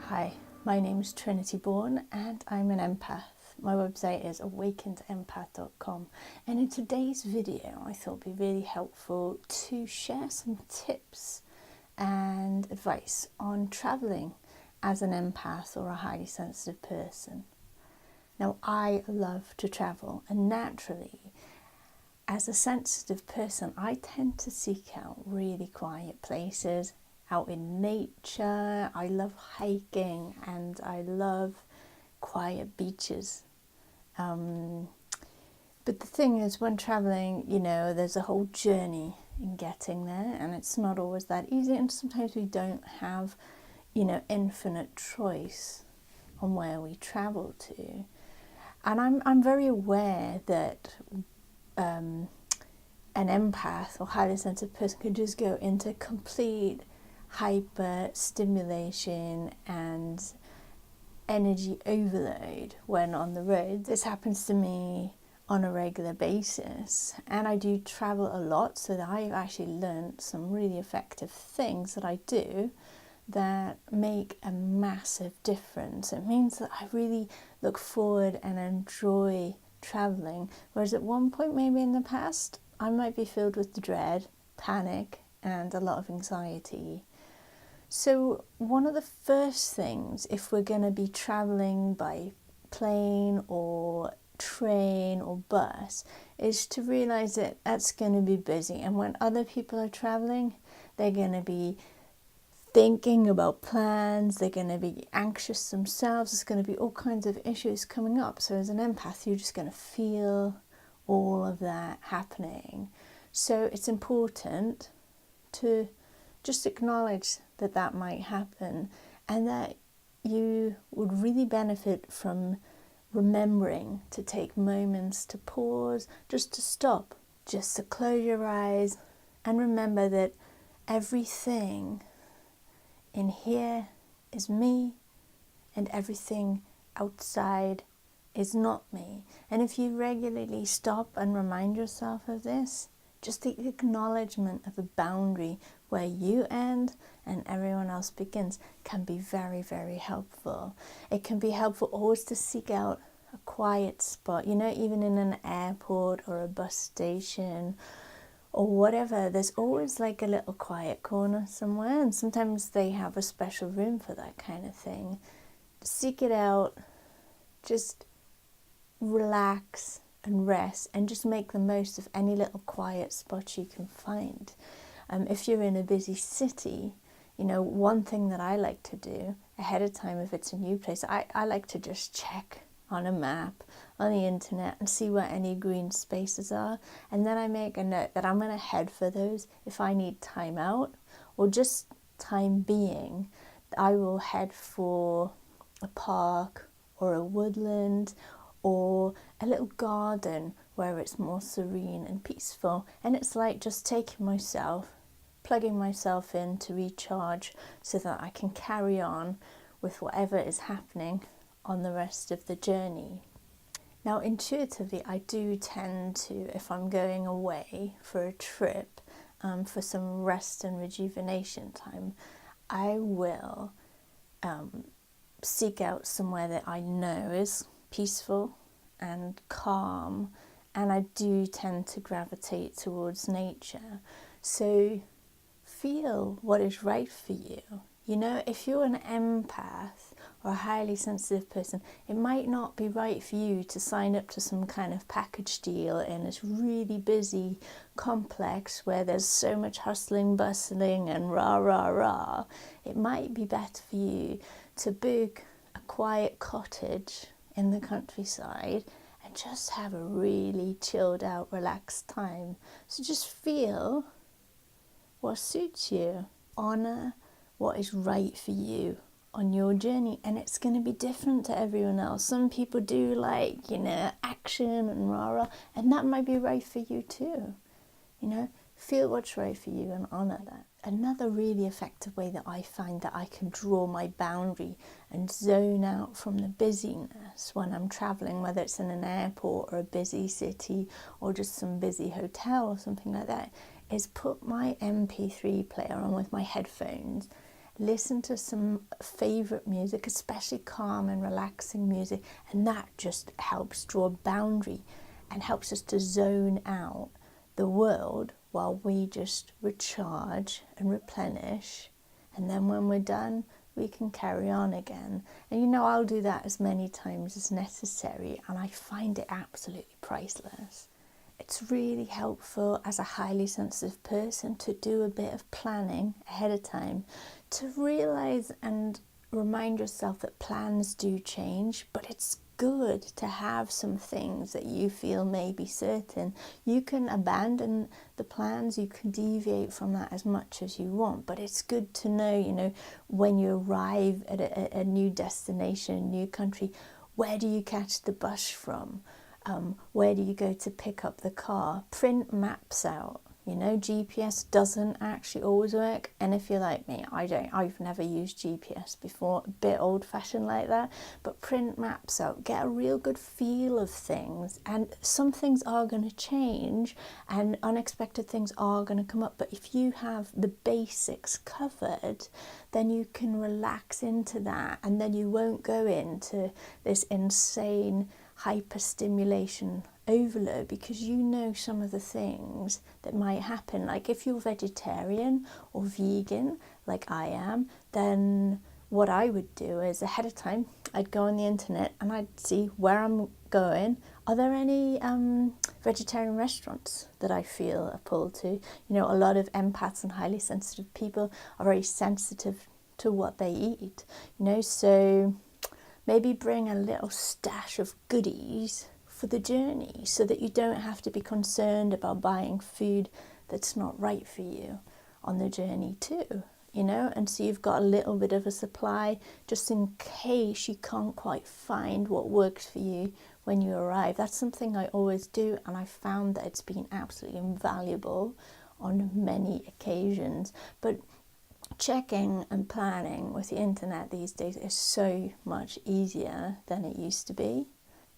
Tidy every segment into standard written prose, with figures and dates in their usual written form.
Hi, my name is Trinity Bourne and I'm an empath. My website is awakenedempath.com, and in today's video I thought it would be really helpful to share some tips and advice on travelling as an empath or a highly sensitive person. Now, I love to travel, and naturally, as a sensitive person, I tend to seek out really quiet places, out in nature. I love hiking and I love quiet beaches. But the thing is, when traveling, there's a whole journey in getting there, and it's not always that easy, and sometimes we don't have, infinite choice on where we travel to. And I'm very aware that an empath or highly sensitive person can just go into complete hyper stimulation and energy overload when on the road. This happens to me on a regular basis, and I do travel a lot, so that I've actually learned some really effective things that I do that make a massive difference. It means that I really look forward and enjoy traveling, whereas at one point maybe in the past I might be filled with dread, panic and a lot of anxiety. So one of the first things, if we're going to be traveling by plane or train or bus, is to realize that that's going to be busy, and when other people are traveling, they're going to be thinking about plans, they're going to be anxious themselves, there's going to be all kinds of issues coming up. So as an empath, you're just going to feel all of that happening. So it's important to just acknowledge that that might happen, and that you would really benefit from remembering to take moments to pause, just to stop, just to close your eyes and remember that everything in here is me and everything outside is not me. And if you regularly stop and remind yourself of this, just the acknowledgement of a boundary where you end and everyone else begins can be very, very helpful. It can be helpful always to seek out a quiet spot, even in an airport or a bus station or whatever. There's always like a little quiet corner somewhere, and sometimes they have a special room for that kind of thing. Seek it out, just relax and rest, and just make the most of any little quiet spot you can find. If you're in a busy city, one thing that I like to do ahead of time, if it's a new place, I like to just check on a map on the internet and see where any green spaces are, and then I make a note that I'm going to head for those. If I need time out or just time being, I will head for a park or a woodland or a little garden where it's more serene and peaceful, and it's like just plugging myself in to recharge so that I can carry on with whatever is happening on the rest of the journey. Now, intuitively, I do tend to, if I'm going away for a trip, for some rest and rejuvenation time, I will seek out somewhere that I know is peaceful and calm, and I do tend to gravitate towards nature. So feel what is right for you. If you're an empath or a highly sensitive person, it might not be right for you to sign up to some kind of package deal in this really busy complex where there's so much hustling, bustling and rah, rah, rah. It might be better for you to book a quiet cottage in the countryside and just have a really chilled out, relaxed time. So just feel what suits you. Honor what is right for you on your journey, and it's going to be different to everyone else. Some people do like, action and rah-rah, and that might be right for you too. Feel what's right for you and honor that. Another really effective way that I find that I can draw my boundary and zone out from the busyness when I'm traveling, whether it's in an airport or a busy city or just some busy hotel or something like that, is put my MP3 player on with my headphones listen to some favorite music, especially calm and relaxing music, and that just helps draw a boundary and helps us to zone out the world while we just recharge and replenish. And then when we're done, we can carry on again. And I'll do that as many times as necessary, and I find it absolutely priceless. It's really helpful as a highly sensitive person to do a bit of planning ahead of time, to realize and remind yourself that plans do change, but it's good to have some things that you feel may be certain. You can abandon the plans, you can deviate from that as much as you want, but it's good to know, when you arrive at a new destination, a new country, where do you catch the bus from? Where do you go to pick up the car? Print maps out. GPS doesn't actually always work, and if you're like me, I've never used GPS before, a bit old-fashioned like that, but print maps out, get a real good feel of things, and some things are going to change and unexpected things are going to come up, but if you have the basics covered, then you can relax into that, and then you won't go into this insane hyperstimulation overload, because some of the things that might happen. Like if you're vegetarian or vegan like I am, then what I would do is ahead of time I'd go on the internet and I'd see where I'm going. Are there any vegetarian restaurants that I feel a pull to? A lot of empaths and highly sensitive people are very sensitive to what they eat, so maybe bring a little stash of goodies for the journey so that you don't have to be concerned about buying food that's not right for you on the journey too, and so you've got a little bit of a supply just in case you can't quite find what works for you when you arrive. That's something I always do, and I found that it's been absolutely invaluable on many occasions. But checking and planning with the internet these days is so much easier than it used to be,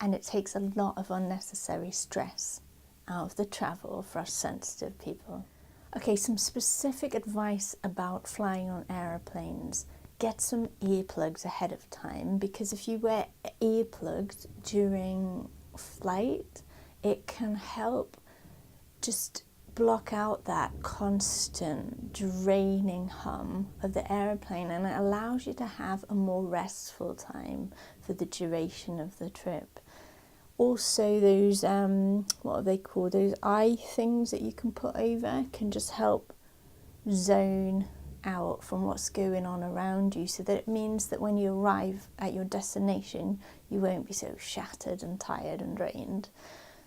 and it takes a lot of unnecessary stress out of the travel for us sensitive people. Okay, some specific advice about flying on aeroplanes. Get some earplugs ahead of time, because if you wear earplugs during flight, it can help just block out that constant draining hum of the airplane, and it allows you to have a more restful time for the duration of the trip. Also, those what are they called, those eye things that you can put over, can just help zone out from what's going on around you, so that it means that when you arrive at your destination you won't be so shattered and tired and drained.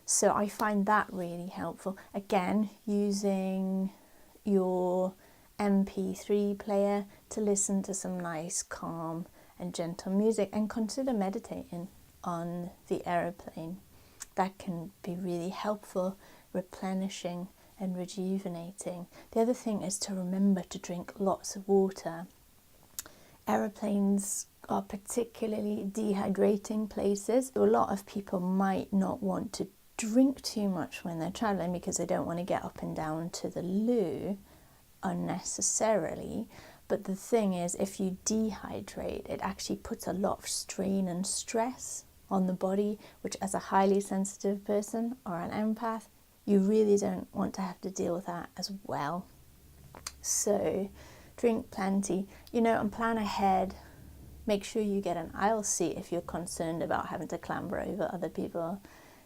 So I find that really helpful. Again, using your MP3 player to listen to some nice, calm and gentle music, and consider meditating on the aeroplane. That can be really helpful, replenishing and rejuvenating. The other thing is to remember to drink lots of water. Aeroplanes are particularly dehydrating places. A lot of people might not want to drink too much when they're traveling because they don't want to get up and down to the loo unnecessarily. But the thing is, if you dehydrate, it actually puts a lot of strain and stress on the body, which as a highly sensitive person or an empath, you really don't want to have to deal with that as well. So drink plenty, and plan ahead. Make sure you get an aisle seat if you're concerned about having to clamber over other people.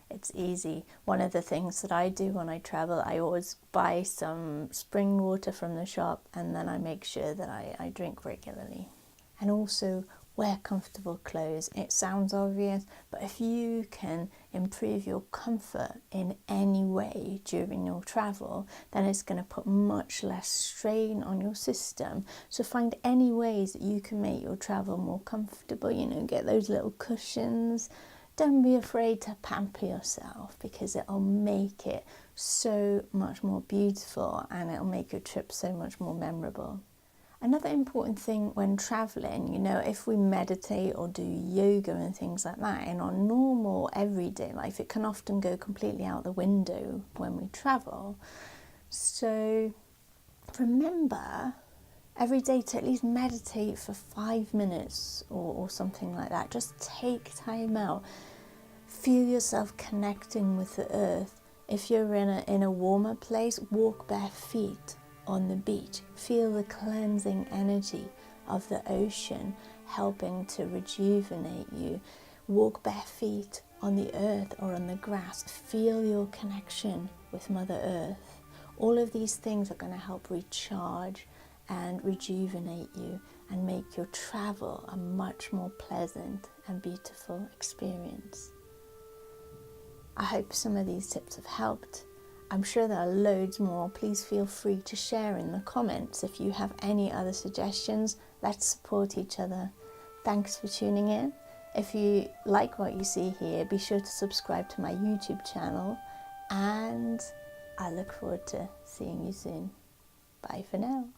It's easy. One of the things that I do when I travel, I always buy some spring water from the shop, and then I make sure that I drink regularly. And also wear comfortable clothes. It sounds obvious, but if you can improve your comfort in any way during your travel, then it's going to put much less strain on your system. So find any ways that you can make your travel more comfortable. Get those little cushions. Don't be afraid to pamper yourself, because it'll make it so much more beautiful, and it'll make your trip so much more memorable. Another important thing when traveling, if we meditate or do yoga and things like that in our normal everyday life, it can often go completely out the window when we travel. So remember, every day to at least meditate for 5 minutes or something like that. Just take time out. Feel yourself connecting with the earth. If you're in a warmer place, walk bare feet on the beach. Feel the cleansing energy of the ocean helping to rejuvenate you. Walk bare feet on the earth or on the grass. Feel your connection with Mother Earth. All of these things are going to help recharge and rejuvenate you and make your travel a much more pleasant and beautiful experience. I hope some of these tips have helped. I'm sure there are loads more. Please feel free to share in the comments if you have any other suggestions. Let's support each other. Thanks for tuning in. If you like what you see here, be sure to subscribe to my YouTube channel, and I look forward to seeing you soon. Bye for now.